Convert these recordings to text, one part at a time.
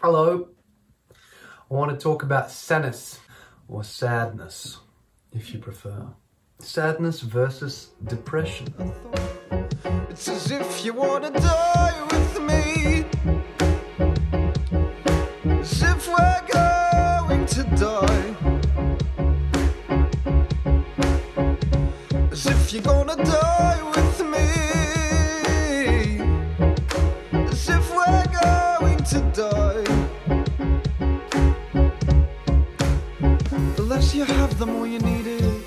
Hello. I want to talk about sadness, or sadness, if you prefer. Sadness versus depression. It's as if you want to die with me, as if we're going to die, as if you're gonna die with me, as if we're going to die. The less you have, the more you need it.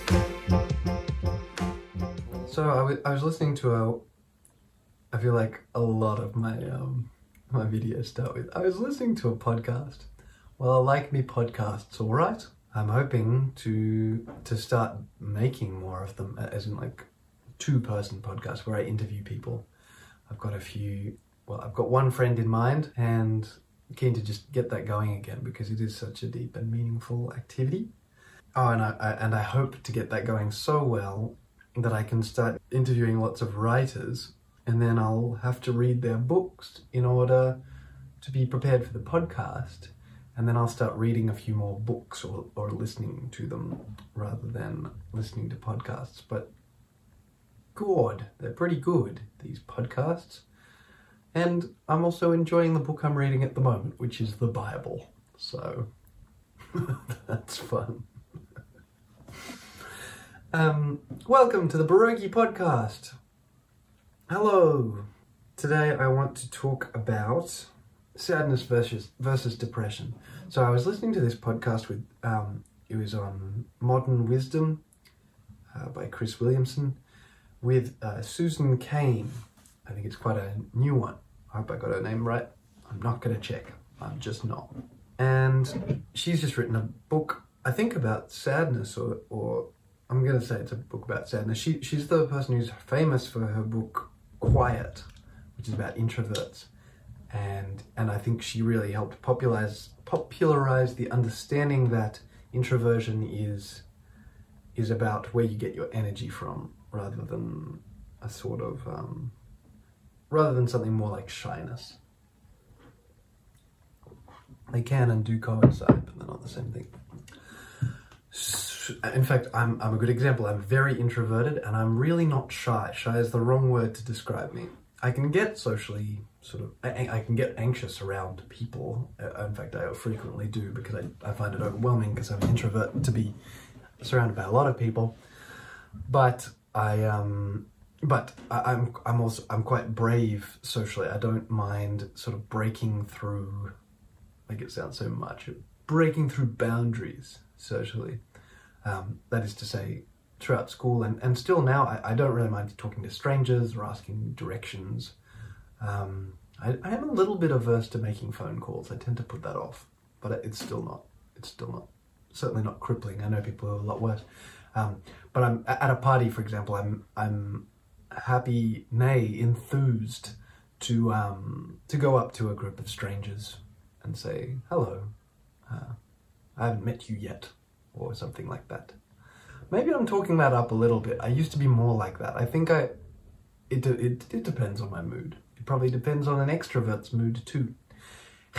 So I was listening to I feel like a lot of my my videos start with, I was listening to a podcast. Well, I like me podcasts, all right? I'm hoping to start making more of them, as in like two-person podcasts where I interview people. I've got I've got one friend in mind and keen to just get that going again because it is such a deep and meaningful activity. Oh, and I hope to get that going so well that I can start interviewing lots of writers, and then I'll have to read their books in order to be prepared for the podcast, and then I'll start reading a few more books or listening to them rather than listening to podcasts. But God, they're pretty good, these podcasts. And I'm also enjoying the book I'm reading at the moment, which is the Bible. So that's fun. Welcome to the Boroky podcast. Hello. Today I want to talk about sadness versus depression. So I was listening to this podcast with, it was on Modern Wisdom by Chris Williamson with Susan Cain. I think it's quite a new one. I hope I got her name right. I'm not going to check. I'm just not. And she's just written a book, I think, about sadness, or I'm going to say it's a book about sadness. She's the person who's famous for her book Quiet, which is about introverts. And I think she really helped popularize the understanding that introversion is about where you get your energy from, rather than a sort of rather than something more like shyness. They can and do coincide, but they're not the same thing. In fact, I'm a good example. I'm very introverted and I'm really not shy. Shy is the wrong word to describe me. I can get socially I can get anxious around people. In fact, I frequently do because I find it overwhelming because I'm an introvert to be surrounded by a lot of people. But I'm quite brave socially. I don't mind sort of breaking through, like it sounds so much, breaking through boundaries socially. That is to say, throughout school and still now, I don't really mind talking to strangers or asking directions. I am a little bit averse to making phone calls. I tend to put that off, but it's still not, certainly not crippling. I know people who are a lot worse. But I'm at a party, for example, I'm happy, nay, enthused to go up to a group of strangers and say, hello, I haven't met you yet, or something like that. Maybe I'm talking that up a little bit. I used to be more like that. I think it depends on my mood. It probably depends on an extrovert's mood too.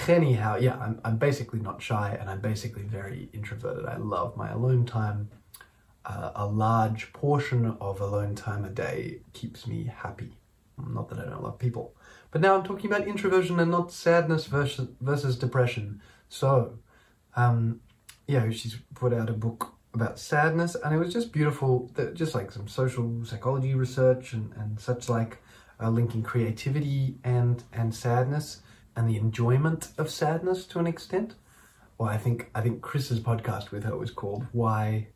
Anyhow, yeah, I'm basically not shy and I'm basically very introverted. I love my alone time. A large portion of alone time a day keeps me happy. Not that I don't love people. But now I'm talking about introversion and not sadness versus depression. So, yeah, she's put out a book about sadness, and it was just beautiful, just like some social psychology research and such, like linking creativity and sadness and the enjoyment of sadness to an extent. Well, I think Chris's podcast with her was called Why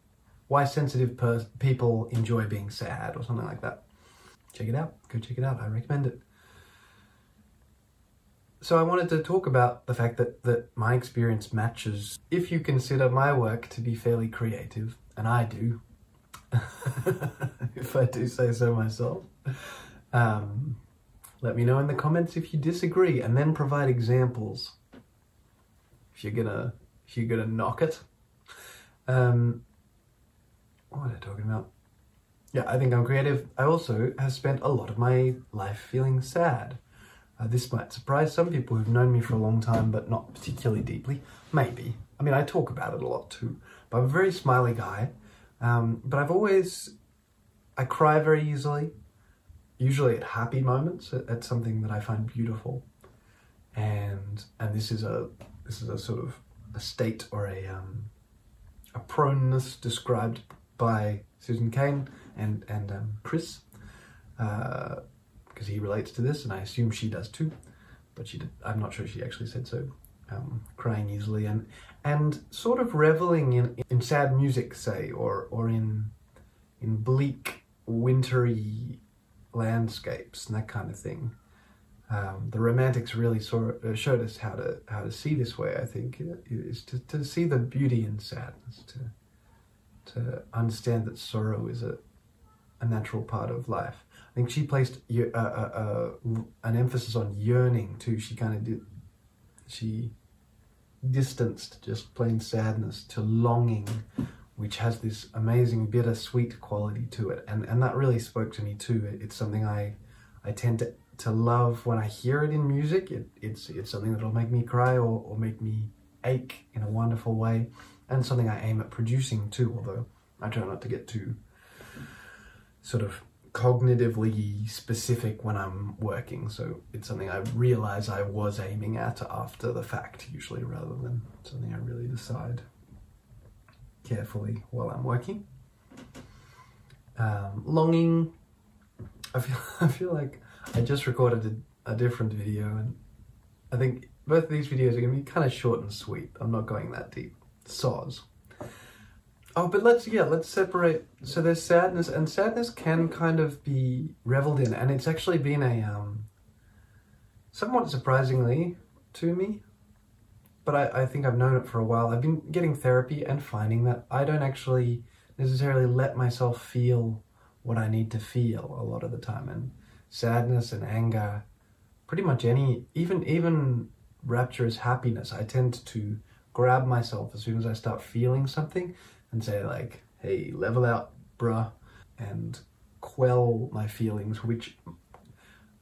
Sensitive People Enjoy Being Sad, or something like that. Check it out. Go check it out. I recommend it. So I wanted to talk about the fact that my experience matches, if you consider my work to be fairly creative, and I do, if I do say so myself. Let me know in the comments if you disagree, and then provide examples if you're gonna knock it. What was I talking about? Yeah, I think I'm creative. I also have spent a lot of my life feeling sad. This might surprise some people who've known me for a long time, but not particularly deeply. Maybe. I mean, I talk about it a lot too. But I'm a very smiley guy. But I cry very easily. Usually at happy moments, at something that I find beautiful. And this is a sort of a state or a proneness described by Susan Cain and Chris, because he relates to this, and I assume she does too, but I'm not sure she actually said so. Crying easily and sort of reveling in sad music, say, or in bleak, wintry landscapes and that kind of thing. The Romantics really showed us how to see this way. I think is to see the beauty in sadness, to understand that sorrow is a natural part of life. I think she placed an emphasis on yearning too. She distanced just plain sadness to longing, which has this amazing bittersweet quality to it, and that really spoke to me too. It's something I tend to love when I hear it in music. It's something that'll make me cry or make me ache in a wonderful way, and something I aim at producing too, although I try not to get too sort of cognitively specific when I'm working, so it's something I realize I was aiming at after the fact usually, rather than something I really decide carefully while I'm working. Longing, I feel like I just recorded a different video, and I think both of these videos are going to be kind of short and sweet. I'm not going that deep. Soz. Oh, but let's separate. So there's sadness, and sadness can kind of be reveled in, and it's actually been a somewhat surprisingly to me, but I think I've known it for a while. I've been getting therapy and finding that I don't actually necessarily let myself feel what I need to feel a lot of the time, and sadness and anger, pretty much even rapturous happiness, I tend to grab myself as soon as I start feeling something and say like, hey, level out, bruh, and quell my feelings, which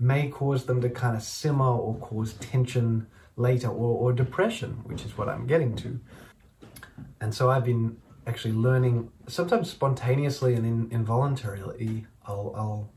may cause them to kind of simmer or cause tension later, or depression, which is what I'm getting to. And so I've been actually learning, sometimes spontaneously and involuntarily, I'll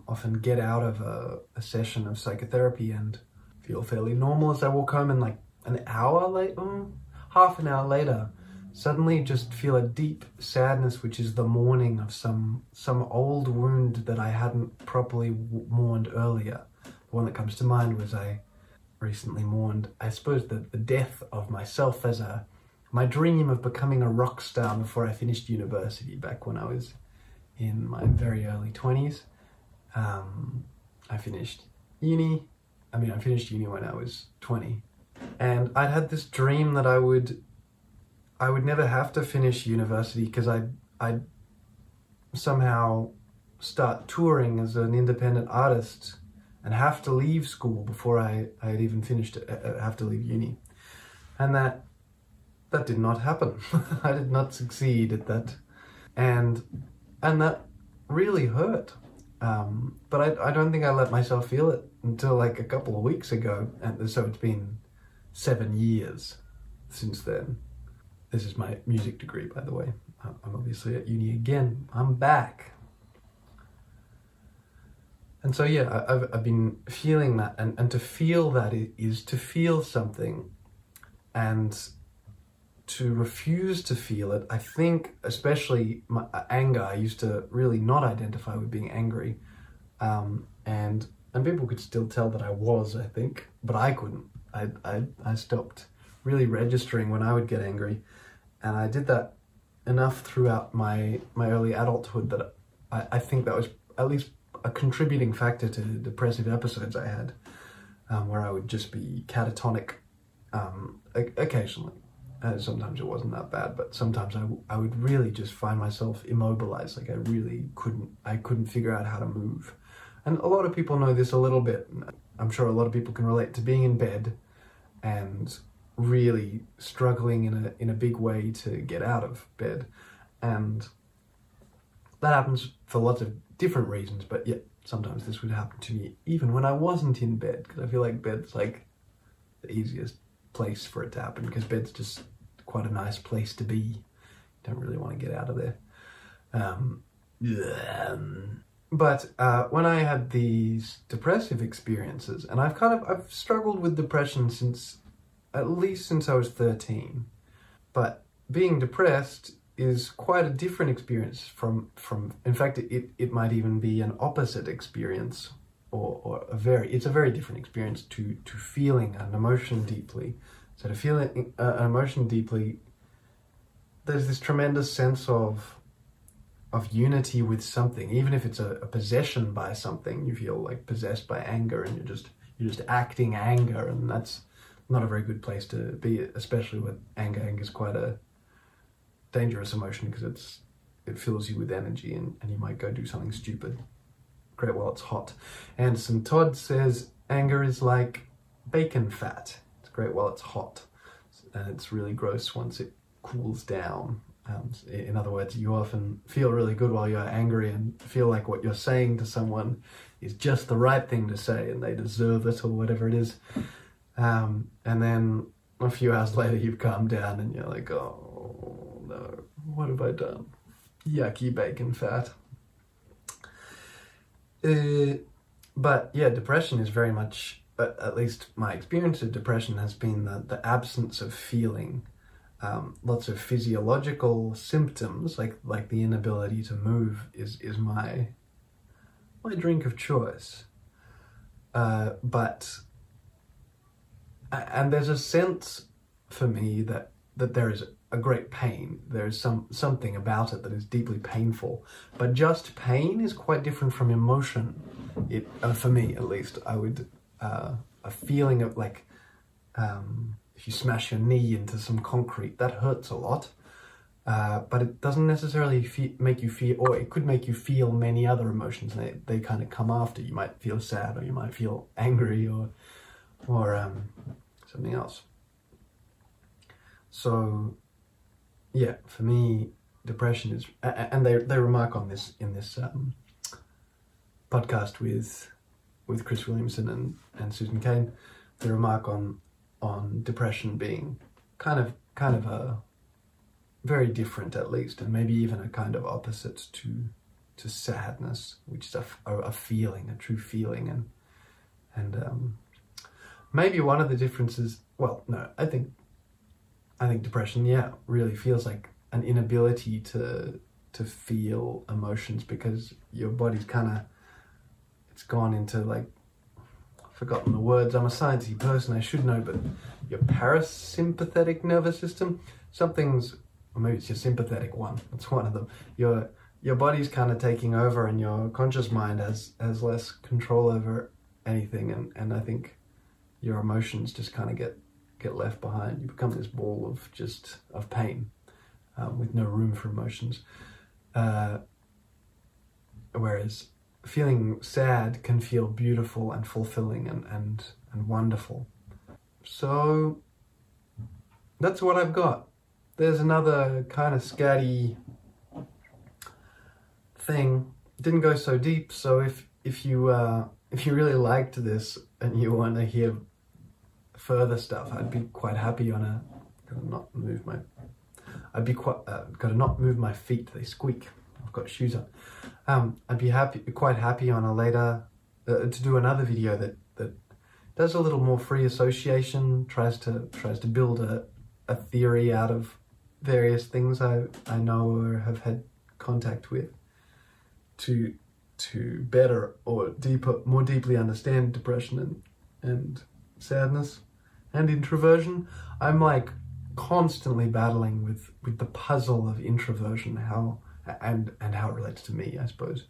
often get out of a session of psychotherapy and feel fairly normal as I walk home, and like an hour later, half an hour later, suddenly just feel a deep sadness, which is the mourning of some old wound that I hadn't properly mourned earlier. The one that comes to mind was I recently mourned, I suppose, the death of myself as my dream of becoming a rock star before I finished university back when I was in my very early 20s. I finished uni when I was 20, and I'd had this dream that I would never have to finish university, because I'd somehow start touring as an independent artist and have to leave school before I had even finished it, have to leave uni. And that did not happen. I did not succeed at that. And that really hurt. But I don't think I let myself feel it until like a couple of weeks ago. And so it's been 7 years since then. This is my music degree, by the way. I'm obviously at uni again. I'm back. And so yeah, I've been feeling that, and to feel that is to feel something, and to refuse to feel it. I think especially my anger, I used to really not identify with being angry, and people could still tell that I was, I think, but I couldn't. I stopped really registering when I would get angry, and I did that enough throughout my early adulthood that I think that was at least a contributing factor to the depressive episodes I had, where I would just be catatonic occasionally. Sometimes it wasn't that bad, but sometimes I would really just find myself immobilized, like I couldn't figure out how to move. And a lot of people know this a little bit. I'm sure a lot of people can relate to being in bed and really struggling in a big way to get out of bed. And that happens for lots of different reasons, but yeah, sometimes this would happen to me even when I wasn't in bed, because I feel like bed's like the easiest place for it to happen, because bed's just quite a nice place to be. You don't really want to get out of there. But when I had these depressive experiences, and I've struggled with depression at least since I was 13, but being depressed is quite a different experience from in fact it might even be an opposite experience, or it's a very different experience to feeling an emotion deeply. So to feel an emotion deeply, there's this tremendous sense of unity with something. Even if it's a possession by something, you feel like possessed by anger, and you're just acting anger, and that's not a very good place to be, especially with anger. Anger is quite a dangerous emotion because it fills you with energy, and you might go do something stupid. Great while it's hot. Anderson Todd says anger is like bacon fat. It's great while it's hot, and it's really gross once it cools down. In other words, you often feel really good while you're angry and feel like what you're saying to someone is just the right thing to say and they deserve it, or whatever it is. And then a few hours later you've calmed down and you're like, oh no, what have I done? Yucky bacon fat. But yeah, depression is very much, at least my experience of depression has been the absence of feeling. Lots of physiological symptoms, like the inability to move, is my drink of choice. And there's a sense for me that there is a great pain. There's something about it that is deeply painful. But just pain is quite different from emotion. For me, at least, I would a feeling of like. If you smash your knee into some concrete, that hurts a lot, but it doesn't necessarily make you feel, or it could make you feel many other emotions. They kind of come after. You might feel sad, or you might feel angry, or something else. So yeah, for me, depression is, and they remark on this in this podcast with Chris Williamson and Susan Cain. They remark on depression being kind of a very different, at least, and maybe even a kind of opposite to sadness, which is a feeling, a true feeling, and maybe one of the differences. Well, no, I think depression, yeah, really feels like an inability to feel emotions, because your body's it's gone into like, forgotten the words. I'm a sciencey person, I should know, but your parasympathetic nervous system, or maybe it's your sympathetic one. It's one of them. Your body's kind of taking over, and your conscious mind has less control over anything, and I think your emotions just kind of get left behind. You become this ball of pain, with no room for emotions. Whereas feeling sad can feel beautiful and fulfilling and wonderful. So that's what I've got. There's another kind of scatty thing. Didn't go so deep, so if you really liked this and you want to hear further stuff, I'd be quite happy on gotta not move my feet, they squeak. I've got shoes on. I'd be quite happy on a later, to do another video that does a little more free association, tries to build a theory out of various things I know or have had contact with, to better or more deeply understand depression and sadness and introversion. I'm like constantly battling with the puzzle of introversion, how it relates to me, I suppose.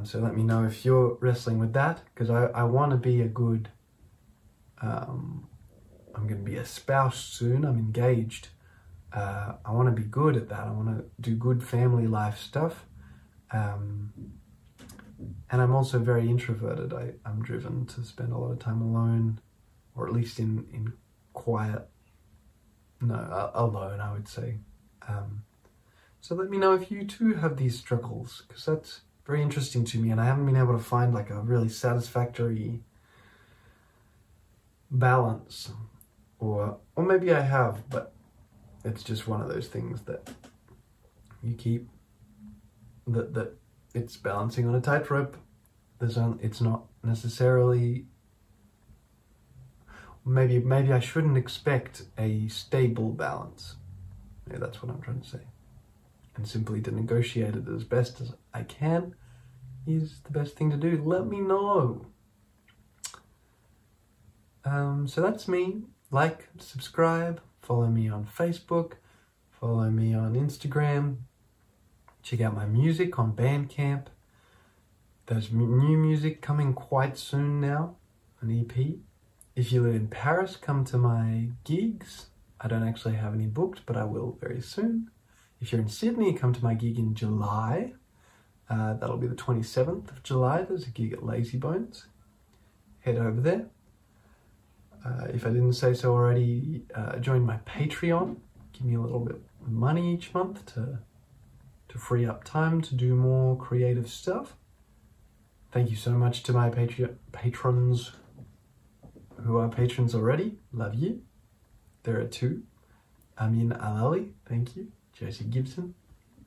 So let me know if you're wrestling with that, because I want to be a good, I'm going to be a spouse soon, I'm engaged. I want to be good at that. I want to do good family life stuff. And I'm also very introverted. I'm driven to spend a lot of time alone, or at least in quiet. No, alone, I would say. So let me know if you too have these struggles, because very interesting to me, and I haven't been able to find like a really satisfactory balance, or maybe I have, but it's just one of those things that you keep, that it's balancing on a tightrope. It's not necessarily, maybe I shouldn't expect a stable balance. Maybe that's what I'm trying to say. And simply to negotiate it as best as I can is the best thing to do. Let me know. So that's me. Like, subscribe, follow me on Facebook, follow me on Instagram, check out my music on Bandcamp. There's new music coming quite soon now, an EP. If you live in Paris, come to my gigs. I don't actually have any booked, but I will very soon. If you're in Sydney, come to my gig in July. That'll be the 27th of July. There's a gig at Lazy Bones. Head over there. If I didn't say so already, join my Patreon. Give me a little bit of money each month to free up time to do more creative stuff. Thank you so much to my patrons who are patrons already. Love you. There are 2. Amin Alali, thank you. Josie Gibson,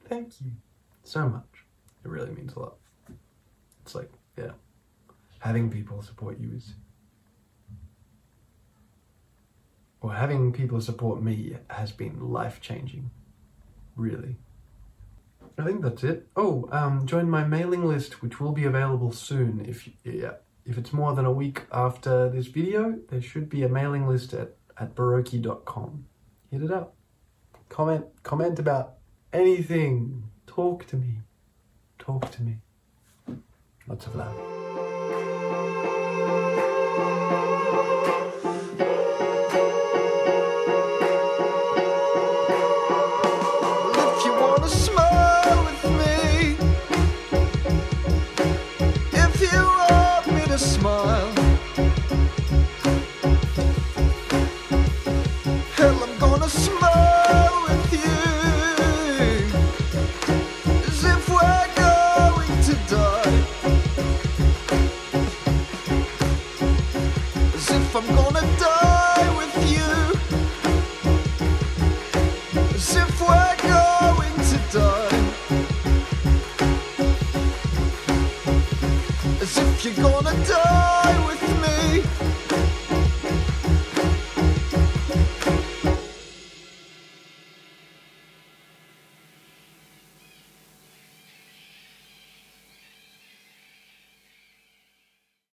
thank you so much. It really means a lot. It's like, yeah, having people support you is, or having people support me has been life-changing, really. I think that's it. Oh, join my mailing list, which will be available soon. If it's more than a week after this video, there should be a mailing list at Boroky.com. Hit it up. Comment about anything. Talk to me. Lots of love. If you wanna smile with me, if you want me to smile, hell, I'm gonna smile with you, as if we're going to die, as if I'm gonna die with you, as if we're going to die, as if you're gonna die.